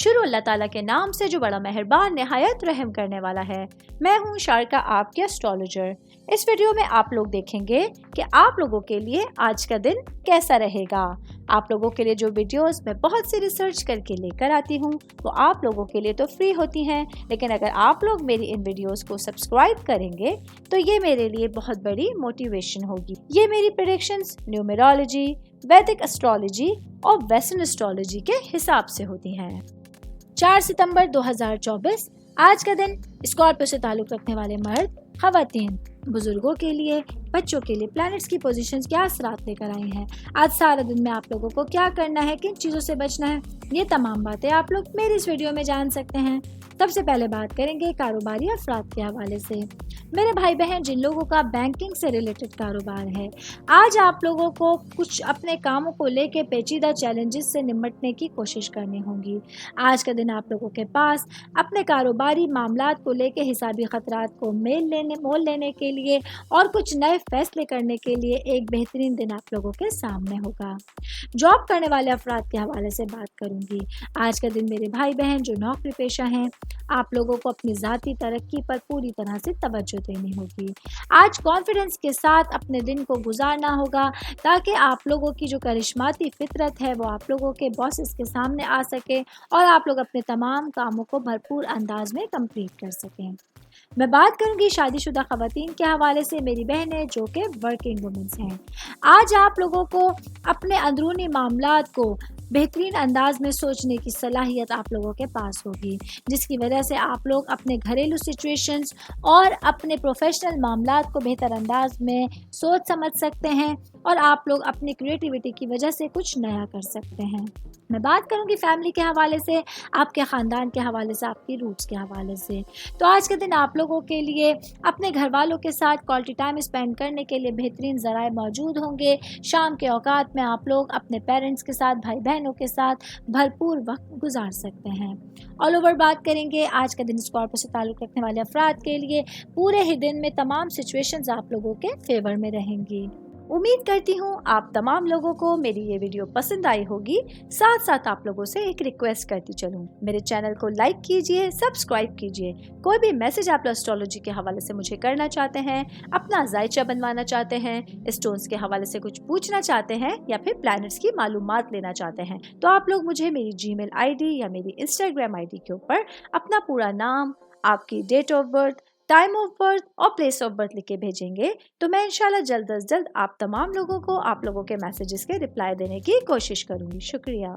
شروع اللہ تعالیٰ کے نام سے جو بڑا مہربان نہایت رحم کرنے والا ہے۔ میں ہوں شارکا، آپ کے اسٹرالوجر۔ اس ویڈیو میں آپ لوگ دیکھیں گے کہ آپ لوگوں کے لیے آج کا دن کیسا رہے گا۔ آپ لوگوں کے لیے جو ویڈیوز میں بہت سی ریسرچ کر کے لے کر آتی ہوں وہ آپ لوگوں کے لیے تو فری ہوتی ہیں، لیکن اگر آپ لوگ میری ان ویڈیوز کو سبسکرائب کریں گے تو یہ میرے لیے بہت بڑی موٹیویشن ہوگی۔ یہ میری پریڈکشنز نیومرولوجی، ویدک اسٹرالوجی اور ویسٹرن اسٹرالوجی کے حساب سے ہوتی ہیں۔ 4 ستمبر 2024 آج کا دن اسکارپیو سے تعلق رکھنے والے مرد، خواتین، بزرگوں کے لیے، بچوں کے لیے پلانٹس کی پوزیشنز کیا اثرات لے کر آئی ہیں۔ آج سارا دن میں آپ لوگوں کو کیا کرنا ہے، کن چیزوں سے بچنا ہے، یہ تمام باتیں آپ لوگ میری اس ویڈیو میں جان سکتے ہیں۔ سب سے پہلے بات کریں گے کاروباری افراد کے حوالے سے۔ میرے بھائی بہن جن لوگوں کا بینکنگ سے ریلیٹڈ کاروبار ہے، آج آپ لوگوں کو کچھ اپنے کاموں کو لے کے پیچیدہ چیلنجز سے نمٹنے کی کوشش کرنی ہوگی۔ آج کا دن آپ لوگوں کے پاس اپنے کاروباری معاملات کو لے کے حسابی خطرات کو مول لینے کے لیے اور کچھ نئے فیصلے کرنے کے لیے ایک بہترین دن آپ لوگوں کے سامنے ہوگا۔ جاب کرنے والے افراد کے حوالے سے بات کروں گی۔ آج کا دن میرے بھائی بہن جو نوکری پیشہ ہیں، آپ لوگوں کو اپنی ذاتی ترقی پر پوری طرح سے توجہ دینی ہوگی۔ آج کانفیڈنس کے ساتھ اپنے دن کو گزارنا ہوگا تاکہ آپ لوگوں کی جو کرشماتی فطرت ہے وہ آپ لوگوں کے باسز کے سامنے آ سکے اور آپ لوگ اپنے تمام کاموں کو بھرپور انداز میں کمپلیٹ کر سکیں۔ میں بات کروں گی شادی شدہ خواتین کے حوالے سے، میری بہنیں جو کہ ورکنگ وومنس ہیں۔ آج آپ لوگوں کو اپنے اندرونی معاملات کو بہترین انداز میں سوچنے کی صلاحیت آپ لوگوں کے پاس ہوگی، جس کی وجہ سے آپ لوگ اپنے گھریلو سچویشنز اور اپنے پروفیشنل معاملات کو بہتر انداز میں سوچ سمجھ سکتے ہیں اور آپ لوگ اپنی کریٹیوٹی کی وجہ سے کچھ نیا کر سکتے ہیں۔ میں بات کروں گی فیملی کے حوالے سے، آپ کے خاندان کے حوالے سے، آپ کی روٹس کے حوالے سے۔ تو آج کے دن آپ لوگوں کے لیے اپنے گھر والوں کے ساتھ کوالٹی ٹائم اسپینڈ کرنے کے لیے بہترین ذرائع موجود ہوں گے۔ شام کے اوقات میں آپ لوگ اپنے پیرنٹس کے ساتھ، بھائی بہنوں کے ساتھ بھرپور وقت گزار سکتے ہیں۔ آل اوور بات کریں گے آج کا دن اسکارپیو سے تعلق رکھنے والے افراد کے لیے، پورے ہی دن میں تمام سچویشنز آپ لوگوں کے فیور میں رہیں گی۔ امید کرتی ہوں آپ تمام لوگوں کو میری یہ ویڈیو پسند آئی ہوگی۔ ساتھ ساتھ آپ لوگوں سے ایک ریکویسٹ کرتی چلوں، میرے چینل کو لائک کیجئے، سبسکرائب کیجئے۔ کوئی بھی میسج آپ اسٹرالوجی کے حوالے سے مجھے کرنا چاہتے ہیں، اپنا ذائچہ بنوانا چاہتے ہیں، اسٹونز کے حوالے سے کچھ پوچھنا چاہتے ہیں یا پھر پلانٹس کی معلومات لینا چاہتے ہیں، تو آپ لوگ مجھے میری جی میل آئی ڈی یا میری انسٹاگرام آئی ڈی کے اوپر اپنا پورا نام، آپ کی date of birth, time of birth اور پلیس آف برتھ لکھ کے بھیجیں گے تو میں انشاءاللہ جلد از جلد آپ تمام لوگوں کو آپ لوگوں کے میسیجز کے رپلائی دینے کی کوشش کروں گی۔ شکریہ۔